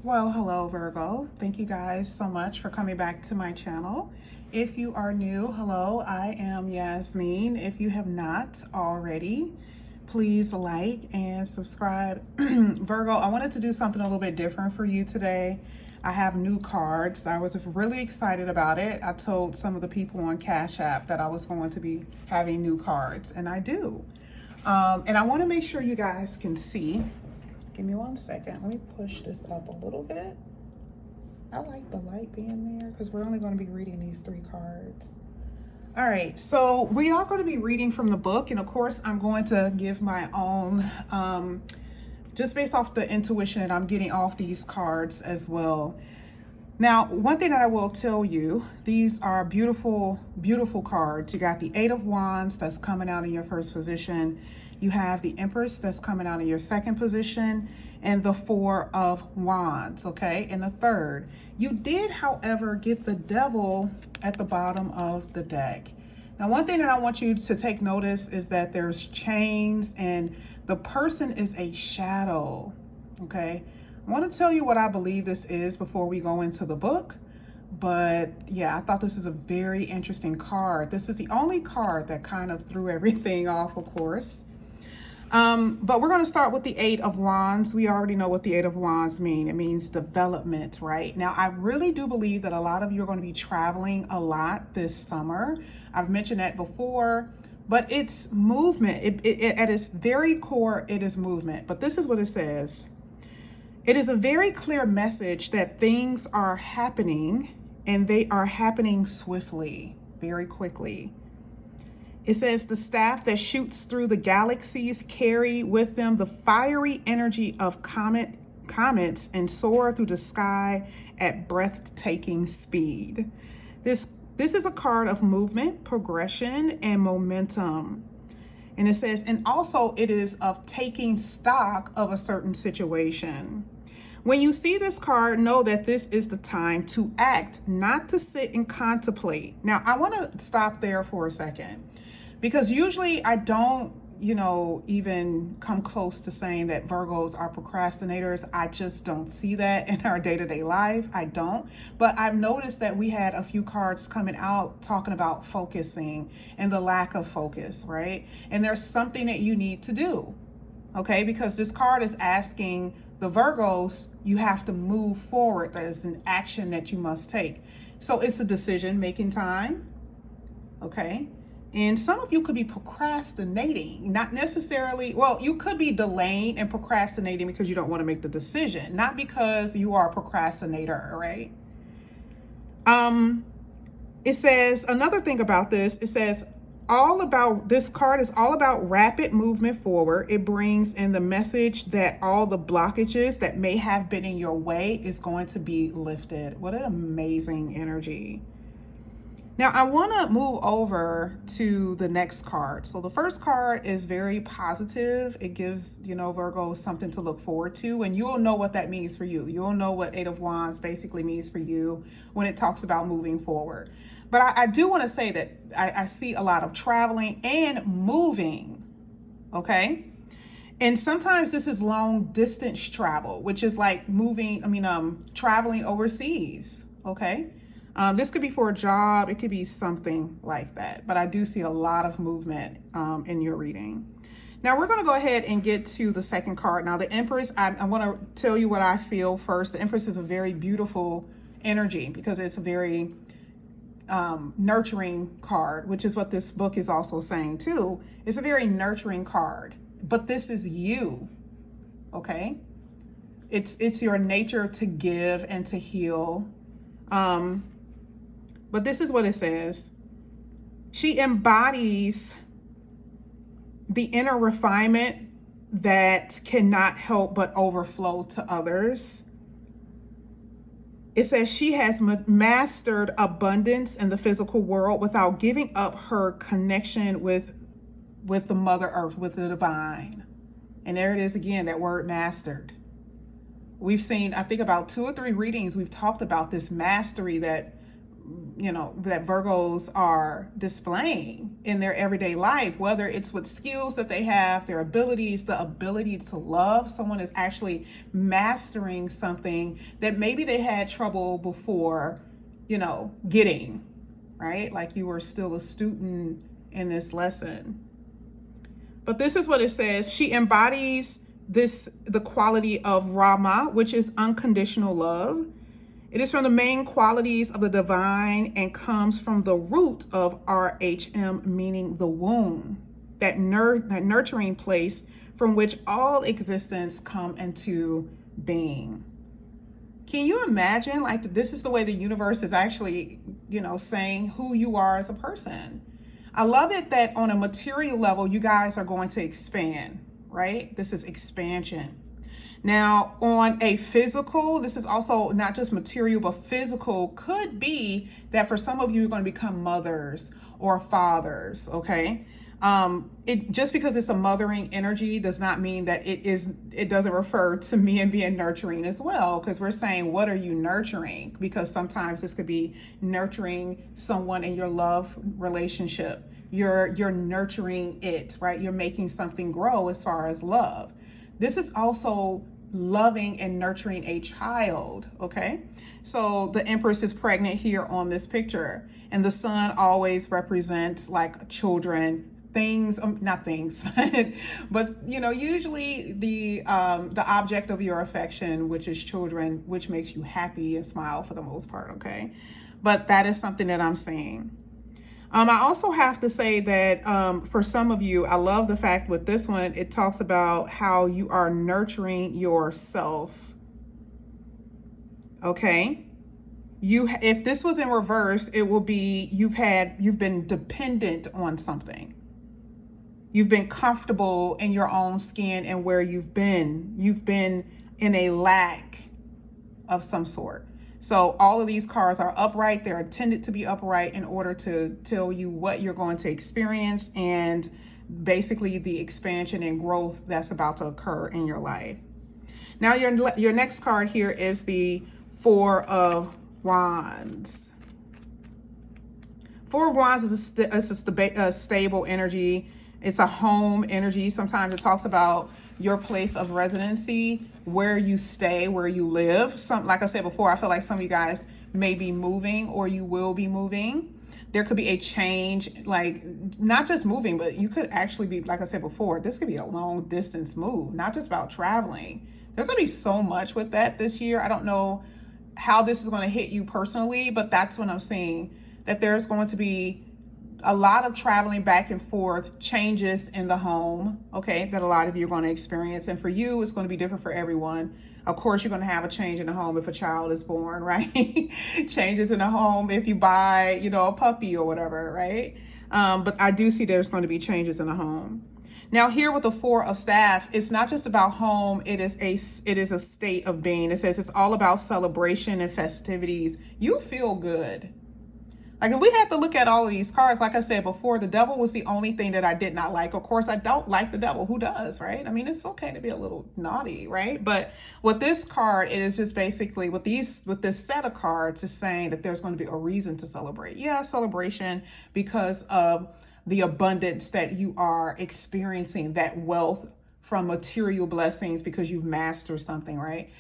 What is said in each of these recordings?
Well, hello Virgo. Thank you guys so much for coming back to my channel. If you are new, hello, I am Yasmin. If you have not already, please like and subscribe. Virgo, I wanted to do something a little bit different for you today. I have new cards. I was really excited about it. I told some of the people on Cash App that I was going to be having new cards, and I do. And I want to make sure you guys can see. Give me 1 second. Let me push this up a little bit. I like the light being there because we're only going to be reading these 3 cards. All right, so we are going to be reading from the book, and of course I'm going to give my own, just based off the intuition that I'm getting off these cards as well. Now, one thing that I will tell you, these are beautiful, beautiful cards. You got the 8 of Wands that's coming out in your first position. You have the Empress that's coming out in your second position, and the 4 of Wands, okay, in the third. You did, however, get the Devil at the bottom of the deck. Now, one thing that I want you to take notice is that there's chains, and the person is a shadow, okay? I want to tell you what I believe this is before we go into the book. But yeah, I thought this is a very interesting card. This was the only card that kind of threw everything off, of course. But we're going to start with the 8 of Wands. We already know what the 8 of Wands mean. It means development, right? Now, I really do believe that a lot of you are going to be traveling a lot this summer. I've mentioned that before, but it's movement. At its very core, it is movement. But this is what it says. It is a very clear message that things are happening, and they are happening swiftly, very quickly. It says the staff that shoots through the galaxies carry with them the fiery energy of comets and soar through the sky at breathtaking speed. This is a card of movement, progression, and momentum. And it says, and also it is of taking stock of a certain situation. When you see this card, know that this is the time to act, not to sit and contemplate. Now, I want to stop there for a second, because usually I don't, even come close to saying that Virgos are procrastinators. I just don't see that in our day-to-day life. I don't. But I've noticed that we had a few cards coming out talking about focusing and the lack of focus, right? And there's something that you need to do, okay? Because this card is asking the Virgos, you have to move forward. That is an action that you must take. So it's a decision-making time, okay? And some of you could be procrastinating, not necessarily, well, you could be delaying and procrastinating because you don't want to make the decision, not because you are a procrastinator, right? It says, another thing about this, it says, this card is all about rapid movement forward. It brings in the message that all the blockages that may have been in your way is going to be lifted. What an amazing energy. Now, I want to move over to the next card. So the first card is very positive. It gives, Virgo something to look forward to, and you'll know what that means for you. You'll know what 8 of Wands basically means for you when it talks about moving forward. But I do want to say that I see a lot of traveling and moving, okay? And sometimes this is long distance travel, which is like traveling overseas, okay? This could be for a job. It could be something like that. But I do see a lot of movement in your reading. Now we're going to go ahead and get to the second card. Now the Empress, I want to tell you what I feel first. The Empress is a very beautiful energy because it's a very nurturing card, which is what this book is also saying too. It's a very nurturing card, but this is you, okay? It's your nature to give and to heal. But this is what it says. She embodies the inner refinement that cannot help but overflow to others. It says she has mastered abundance in the physical world without giving up her connection with the Mother Earth, with the divine. And there it is again, that word mastered. We've seen, I think about 2 or 3 readings, we've talked about this mastery that that Virgos are displaying in their everyday life, whether it's with skills that they have, their abilities, the ability to love. Someone is actually mastering something that maybe they had trouble before, getting, right? Like you were still a student in this lesson. But this is what it says. She embodies the quality of Rama, which is unconditional love. It is from the main qualities of the divine and comes from the root of RHM, meaning the womb, that nurturing place from which all existence come into being. Can you imagine, like, this is the way the universe is actually, saying who you are as a person? I love it that on a material level, you guys are going to expand, right? This is expansion. Now, on a physical, this is also not just material, but physical, could be that for some of you, you're going to become mothers or fathers, okay? Just because it's a mothering energy does not mean that it doesn't refer to men being nurturing as well, because we're saying, what are you nurturing? Because sometimes this could be nurturing someone in your love relationship. You're nurturing it, right? You're making something grow as far as love. This is also loving and nurturing a child, okay? So the Empress is pregnant here on this picture, and the sun always represents like children, things, not things, but usually the object of your affection, which is children, which makes you happy and smile for the most part, okay? But that is something that I'm seeing. I also have to say that for some of you, I love the fact with this one, it talks about how you are nurturing yourself. Okay. If this was in reverse, it will be you've been dependent on something. You've been comfortable in your own skin and where you've been. You've been in a lack of some sort. So all of these cards are upright. They're intended to be upright in order to tell you what you're going to experience and basically the expansion and growth that's about to occur in your life. Now your next card here is the Four of Wands. Four of Wands is a stable energy. It's a home energy. Sometimes it talks about your place of residency, where you stay, where you live. Like I said before, I feel like some of you guys may be moving or you will be moving. There could be a change, like not just moving, but you could actually be, like I said before, this could be a long distance move, not just about traveling. There's gonna be so much with that this year. I don't know how this is gonna hit you personally, but that's what I'm seeing, that there's going to be a lot of traveling back and forth, changes in the home, okay, that a lot of you are going to experience. And for you, it's going to be different for everyone. Of course, you're going to have a change in the home if a child is born, right? Changes in the home if you buy, a puppy or whatever, right? But I do see there's going to be changes in the home. Now here with the Four of Staff, it's not just about home, it is a state of being. It says it's all about celebration and festivities. You feel good. Like, if we have to look at all of these cards, like I said before, the devil was the only thing that I did not like. Of course, I don't like the devil. Who does, right? I mean, it's okay to be a little naughty, right? But with this card, it is just basically with this set of cards is saying that there's going to be a reason to celebrate. Yeah, celebration because of the abundance that you are experiencing, that wealth from material blessings because you've mastered something, right?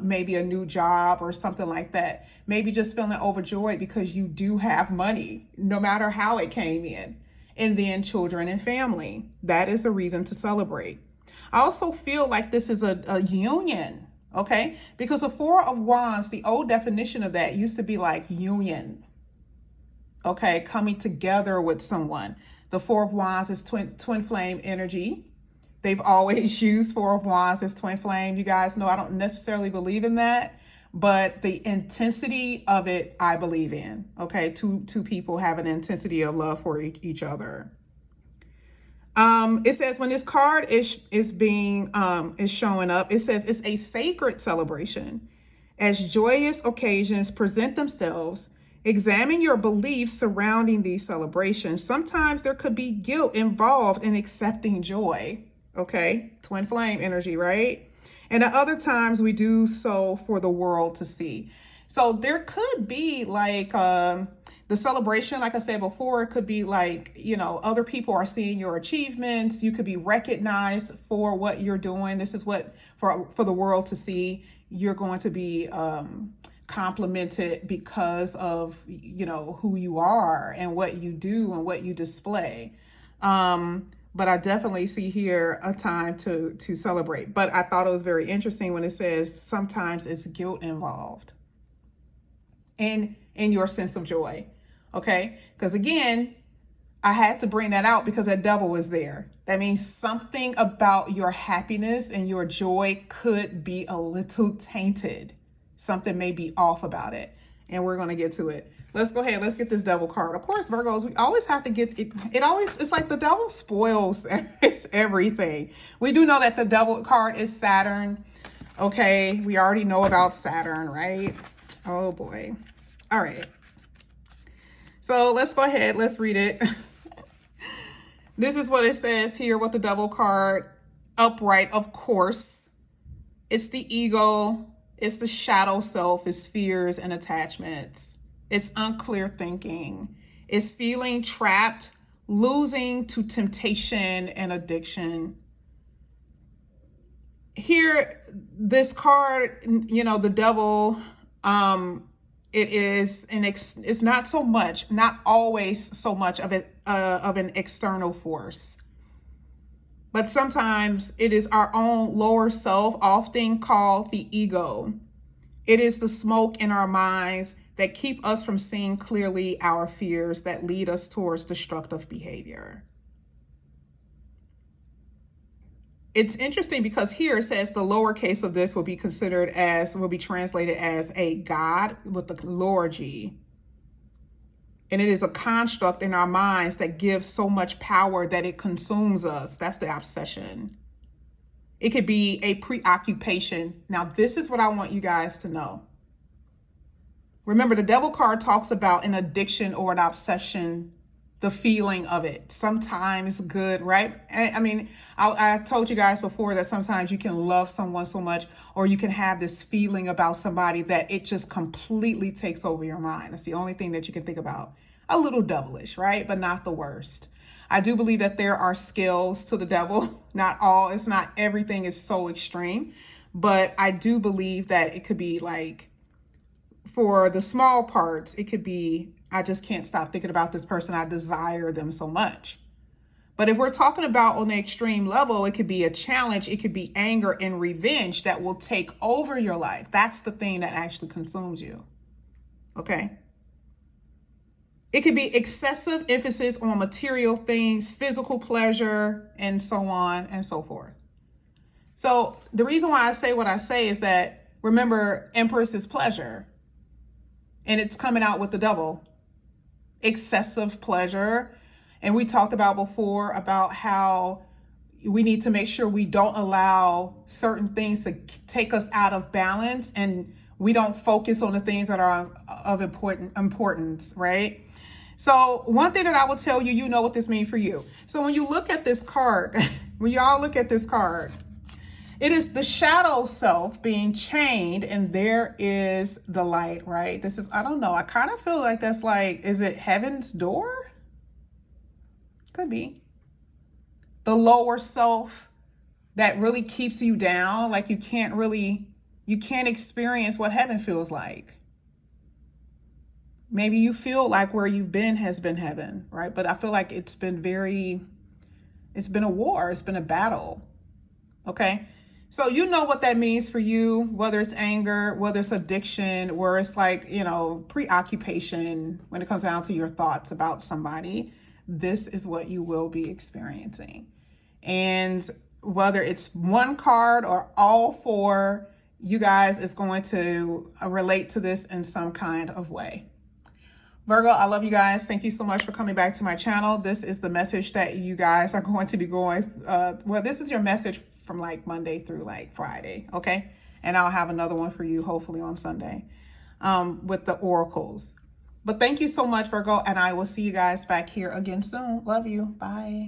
Maybe a new job or something like that. Maybe just feeling overjoyed because you do have money, no matter how it came in. And then children and family. That is a reason to celebrate. I also feel like this is a union, okay? Because the Four of Wands, the old definition of that used to be like union, okay? Coming together with someone. The Four of Wands is twin flame energy. They've always used Four of Wands as twin flame. You guys know I don't necessarily believe in that, but the intensity of it, I believe in. Okay, two people have an intensity of love for each other. It says when this card is showing up, it says it's a sacred celebration. As joyous occasions present themselves, examine your beliefs surrounding these celebrations. Sometimes there could be guilt involved in accepting joy. Okay, twin flame energy, right? And at other times we do so for the world to see. So there could be like the celebration, like I said before, it could be like, you know, other people are seeing your achievements. You could be recognized for what you're doing. This is what for the world to see. You're going to be complimented because of, you know, who you are and what you do and what you display. But I definitely see here a time to celebrate. But I thought it was very interesting when it says sometimes it's guilt involved in your sense of joy. Okay, because again, I had to bring that out because that devil was there. That means something about your happiness and your joy could be a little tainted. Something may be off about it. And we're going to get to it. Let's go ahead. Let's get this devil card. Of course, Virgos, we always have to get it. It's like the devil spoils everything. We do know that the devil card is Saturn. Okay, we already know about Saturn, right? Oh boy. All right. So let's go ahead. Let's read it. This is what it says here with the devil card. Upright, of course. It's the ego. It's the shadow self. It's fears and attachments. It's unclear thinking. It's feeling trapped, losing to temptation and addiction. Here, this card, you know, the devil, it is it's not so much, not always so much of it of an external force, but sometimes it is our own lower self, often called the ego. It is the smoke in our minds that keep us from seeing clearly our fears that lead us towards destructive behavior. It's interesting because here it says the lowercase of this will be translated as a God with the lower G. And it is a construct in our minds that gives so much power that it consumes us. That's the obsession. It could be a preoccupation. Now, this is what I want you guys to know. Remember, the devil card talks about an addiction or an obsession, the feeling of it. Sometimes good, right? I mean, I told you guys before that sometimes you can love someone so much, or you can have this feeling about somebody that it just completely takes over your mind. That's the only thing that you can think about. A little devilish, right? But not the worst. I do believe that there are scales to the devil. Not all, it's not everything is so extreme, but I do believe that it could be like, for the small parts, it could be, I just can't stop thinking about this person. I desire them so much. But if we're talking about on the extreme level, it could be a challenge. It could be anger and revenge that will take over your life. That's the thing that actually consumes you. Okay. It could be excessive emphasis on material things, physical pleasure, and so on and so forth. So the reason why I say what I say is that, remember, Empress is pleasure. And it's coming out with the devil. Excessive pleasure. And we talked about before about how we need to make sure we don't allow certain things to take us out of balance, and we don't focus on the things that are of importance, right? So one thing that I will tell you, you know what this means for you. So when you look at this card, when y'all look at this card, it is the shadow self being chained, and there is the light, right? This is, I don't know, I kind of feel like that's like, is it heaven's door? Could be. The lower self that really keeps you down, like you can't experience what heaven feels like. Maybe you feel like where you've been has been heaven, right? But I feel like it's been a war, it's been a battle, okay? So you know what that means for you, whether it's anger, whether it's addiction, where it's like, you know, preoccupation when it comes down to your thoughts about somebody. This is what you will be experiencing. And whether it's one card or all four, you guys is going to relate to this in some kind of way. Virgo, I love you guys. Thank you so much for coming back to my channel. This is the message that you guys are going to be going. Well, this is your message from like Monday through like Friday, okay? And I'll have another one for you hopefully on Sunday with the oracles. But thank you so much, Virgo, and I will see you guys back here again soon. Love you. Bye.